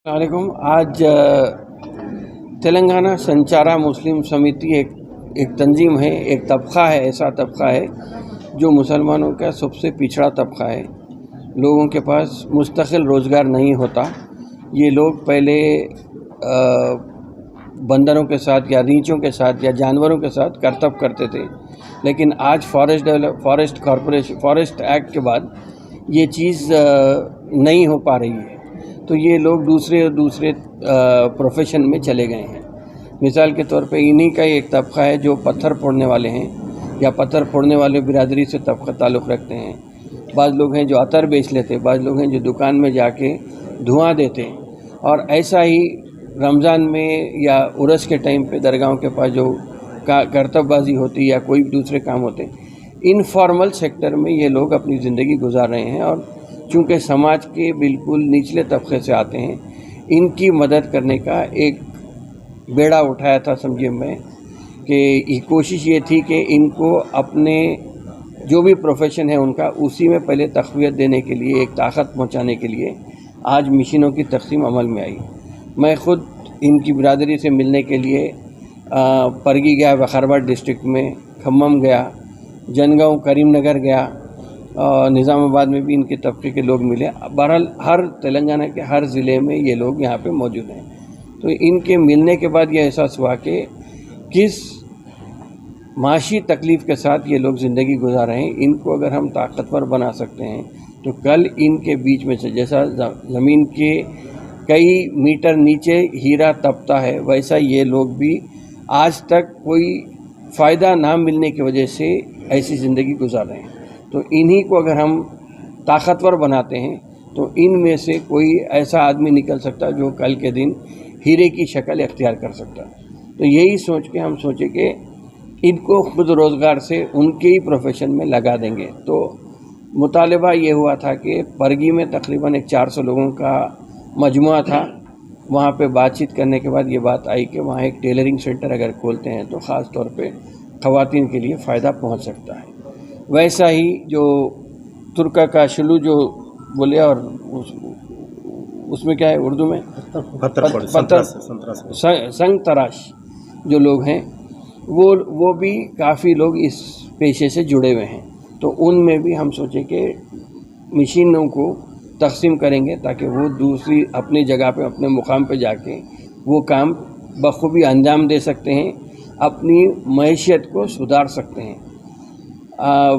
वालेकुम। आज तेलंगाना संचारा मुस्लिम समिति एक तंजीम है, एक तबका है, ऐसा तबका है जो मुसलमानों का सबसे पिछड़ा तबका है। लोगों के पास मुस्तकिल रोज़गार नहीं होता। ये लोग पहले बंदरों के साथ या रीछों के साथ या जानवरों के साथ करतब करते थे, लेकिन आज फॉरेस्ट एक्ट के बाद ये चीज़ नहीं हो पा रही है, तो ये लोग दूसरे प्रोफेशन में चले गए हैं। मिसाल के तौर पे इन्हीं का एक तबका है जो पत्थर फोड़ने वाले हैं या पत्थर फोड़ने वाले बिरादरी से तबका ताल्लुक़ रखते हैं। बाज़ लोग हैं जो अतर बेच लेते, बाज़ लोग हैं जो दुकान में जाके धुआं देते, और ऐसा ही रमज़ान में या उरस के टाइम पे दरगाहों के पास जो करतबबाजी होती या कोई दूसरे काम होते, इनफॉर्मल सेक्टर में ये लोग अपनी ज़िंदगी गुजार रहे हैं। और चूँकि समाज के बिल्कुल निचले तबके से आते हैं, इनकी मदद करने का एक बेड़ा उठाया था समझिए मैं, कि कोशिश ये थी कि इनको अपने जो भी प्रोफेशन है उनका उसी में पहले तक़वियत देने के लिए, एक ताकत पहुंचाने के लिए आज मशीनों की तक़सीम अमल में आई। मैं ख़ुद इनकी बिरादरी से मिलने के लिए परगी गया, वखारबाद डिस्ट्रिक्ट में, खम्मम गया, जनगांव, करीमनगर गया, और निज़ामाबाद में भी इनके तबके के लोग मिले। बहरहाल हर तेलंगाना के हर ज़िले में ये लोग यहाँ पे मौजूद हैं। तो इनके मिलने के बाद ये एहसास हुआ कि किस माशी तकलीफ़ के साथ ये लोग ज़िंदगी गुजार रहे हैं। इनको अगर हम ताकतवर बना सकते हैं तो कल इनके बीच में से जैसा ज़मीन के कई मीटर नीचे हीरा तपता है, वैसा ये लोग भी आज तक कोई फ़ायदा ना मिलने की वजह से ऐसी ज़िंदगी गुजार रहे हैं। तो इन्हीं को अगर हम ताकतवर बनाते हैं तो इनमें से कोई ऐसा आदमी निकल सकता है जो कल के दिन हीरे की शक्ल इख्तियार कर सकता है। तो यही सोच के हम सोचे कि इनको खुद रोज़गार से उनके ही प्रोफेशन में लगा देंगे। तो मुतालिबा ये हुआ था कि परगी में तकरीबन एक 400 लोगों का मजमुआ था। वहाँ पे बातचीत करने के बाद ये बात आई कि वहाँ एक टेलरिंग सेंटर अगर खोलते हैं तो ख़ास तौर पे ख़वातीन के लिए फ़ायदा पहुँच सकता है। वैसा ही जो तुर्का का शुलू जो बोले, और उसमें क्या है उर्दू में संग तराश जो लोग हैं, वो भी काफ़ी लोग इस पेशे से जुड़े हुए हैं। तो उनमें भी हम सोचे कि मशीनों को तकसीम करेंगे ताकि वो दूसरी अपनी जगह पे, अपने मुकाम पे जाके वो काम बखूबी अंजाम दे सकते हैं, अपनी मैशियत को सुधार सकते हैं।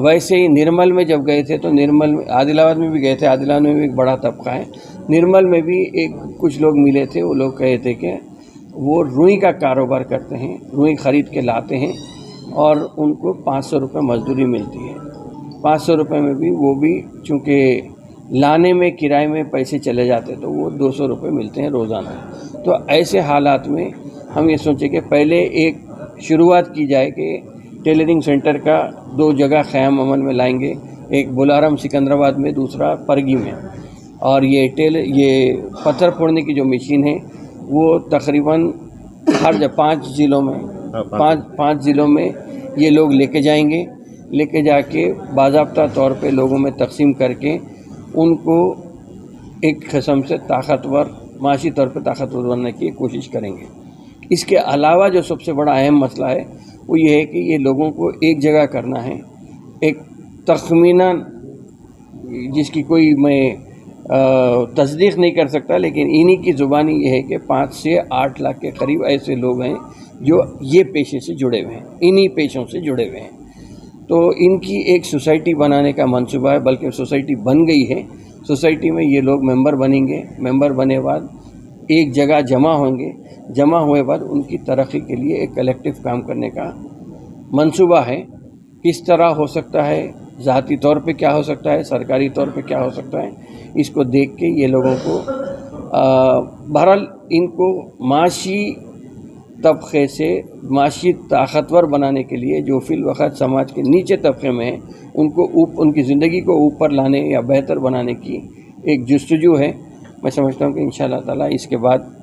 वैसे ही निर्मल में जब गए थे तो निर्मल में, आदिलाबाद में भी गए थे, आदिलाबाद में भी एक बड़ा तबका है, निर्मल में भी कुछ लोग मिले थे। वो लोग कहे थे कि वो रुई का कारोबार करते हैं, रुई ख़रीद के लाते हैं और उनको 500 रुपये मजदूरी मिलती है। 500 रुपये में भी वो भी चूँकि लाने में किराए में पैसे चले जाते तो वो 200 रुपये मिलते हैं रोज़ाना। तो ऐसे हालात में हम ये सोचे कि पहले एक शुरुआत की जाए कि टेलरिंग सेंटर का 2 जगह क़याम अमल में लाएंगे, एक बुलारम सिकंदराबाद में, दूसरा परगी में। और ये पत्थर फोड़ने की जो मशीन है वो तकरीबन हर 5 ज़िलों में, पाँच ज़िलों में ये लोग लेके जाएंगे। लेके जाके बाज़ाब्ता तौर पे लोगों में तकसीम करके उनको एक किस्म से ताकतवर, माशी तौर पे ताकतवर बनने की कोशिश करेंगे। इसके अलावा जो सबसे बड़ा अहम मसला है वो ये है कि ये लोगों को एक जगह करना है। एक तखमीना जिसकी कोई मैं तस्दीक नहीं कर सकता, लेकिन इन्हीं की ज़ुबानी ये है कि 5 से 8 लाख के करीब ऐसे लोग हैं जो ये पेशे से जुड़े हुए हैं, इन्हीं पेशों से जुड़े हुए हैं। तो इनकी एक सोसाइटी बनाने का मंसूबा है, बल्कि सोसाइटी बन गई है। सोसाइटी में ये लोग मेंबर बनेंगे, मेंबर बने बाद एक जगह जमा होंगे, जमा हुए बाद उनकी तरक्की के लिए एक कलेक्टिव काम करने का मंसूबा है। किस तरह हो सकता है, ज़ाती तौर पे क्या हो सकता है, सरकारी तौर पे क्या हो सकता है, इसको देख के ये लोगों को बहरहाल इनको माशी तबके से माशी ताकतवर बनाने के लिए जो फिल वक़्त समाज के नीचे तबके में है, उनको उनकी ज़िंदगी को ऊपर लाने या बेहतर बनाने की एक जस्तजू है। मैं समझता हूँ कि इंशाअल्लाह ताला इसके बाद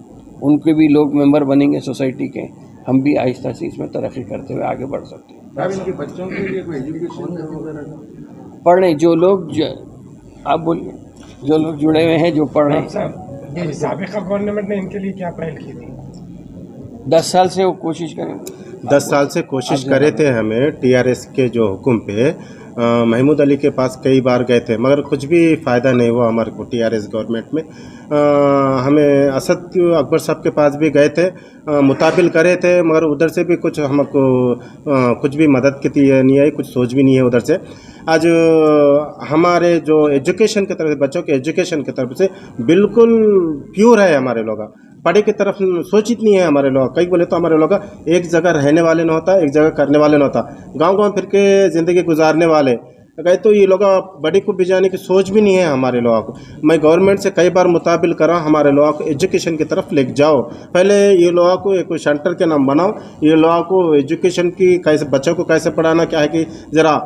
उनके भी लोग मेंबर बनेंगे सोसाइटी के, हम भी आहिस्ता से इसमें तरक्की करते हुए आगे बढ़ सकते हैं। इनके बच्चों के लिए कोई एजुकेशन पढ़ने जो लोग आप बोलिए, जो लोग जुड़े हुए हैं, जो पढ़ रहे हैं। یہ سابقہ گورنمنٹ نے ان کے لیے کیا پہل کی تھی؟ 10 سال سے وہ کوشش کریں گے. 10 سال سے کوشش کرے تھے ہمیں ٹی آر ایس کے جو حکم پہ محمود علی کے پاس کئی بار گئے تھے مگر کچھ بھی فائدہ نہیں ہوا ہمارے کو ٹی آر ایس گورنمنٹ میں. ہمیں اسد اکبر صاحب کے پاس بھی گئے تھے, مطابل کرے تھے مگر ادھر سے بھی کچھ ہم کو کچھ بھی مدد کی نہیں آئی, کچھ سوچ بھی نہیں ہے ادھر سے. آج ہمارے جو ایجوکیشن کی طرف سے بچوں کے ایجوکیشن کی طرف سے بالکل پیور ہے ہمارے لوگ, پڑھے کی طرف سوچ اتنی ہے ہمارے لوگ. کئی بولے تو ہمارے لوگ ایک جگہ رہنے والے نہ ہوتا, ایک جگہ کرنے والے نہ ہوتا, گاؤں گاؤں پھر کے زندگی گزارنے والے گئے. تو یہ لوگ بڑی کو بھیجانے کی سوچ بھی نہیں ہے ہمارے لوگوں کو. میں گورنمنٹ سے کئی بار مطابل کرا ہمارے لوگوں کو ایجوکیشن کی طرف لے جاؤ, پہلے یہ لوگوں کو ایک سینٹر کے نام بناؤ, یہ لوگوں کو ایجوکیشن کی کیسے بچوں کو کیسے پڑھانا کیا ہے کہ ذرا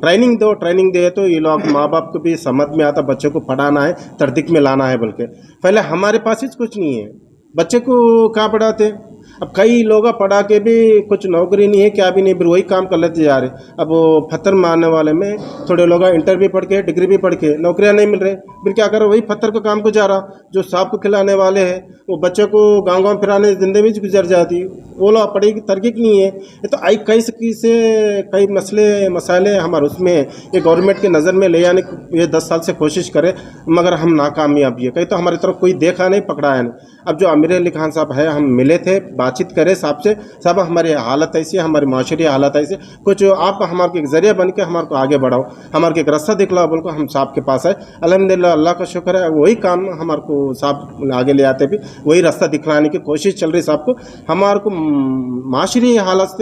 ٹریننگ دو. ٹریننگ دے تو یہ لوگ ماں باپ کو بھی سمجھ میں آتا بچوں کو پڑھانا ہے, تردید میں لانا ہے. بلکہ پہلے ہمارے پاس ہی کچھ نہیں ہے, بچے کو کہاں پڑھاتے. اب کئی لوگ پڑھا کے بھی کچھ نوکری نہیں ہے, کیا بھی نہیں, پھر وہی کام کر لیتے جا رہے. اب وہ پتھر مارنے والے میں تھوڑے لوگ انٹر بھی پڑھ کے ڈگری بھی پڑھ کے نوکریاں نہیں مل رہے, پھر کیا کرو وہی پتھر کا کام کو جا رہا. جو سانپ کو کھلانے والے ہیں وہ بچوں کو گاؤں گاؤں پھرانے زندگی میں گزر جاتی, وہ لوگ پڑھے کی ترغیب نہیں ہے. یہ تو کئی مسائل ہمارے اس میں یہ گورنمنٹ کے نظر میں لے آنے کی یہ 10 سال سے کوشش کرے مگر ہم ناکامیاب ہے. کہیں تو ہماری طرف کوئی دیکھا نہیں, پکڑایا نہیں. اب جو امیر علی خان صاحب ہے, ہم ملے تھے, بات چیت کرے صاحب سے, صاحب ہماری حالت ایسی ہے, ہماری معاشری حالت ایسی, کچھ آپ ہمارے کو ایک ذریعہ بن کے ہمارے کو آگے بڑھاؤ, ہمارے کو ایک راستہ دکھلاؤ. بول کو ہم صاحب کے پاس آئے, الحمدللہ اللہ کا شکر ہے وہی کام ہمارے کو صاحب آگے لے آتے بھی, وہی راستہ دکھلانے کی کوشش چل رہی صاحب کو. ہمارے کو معاشری حالت سے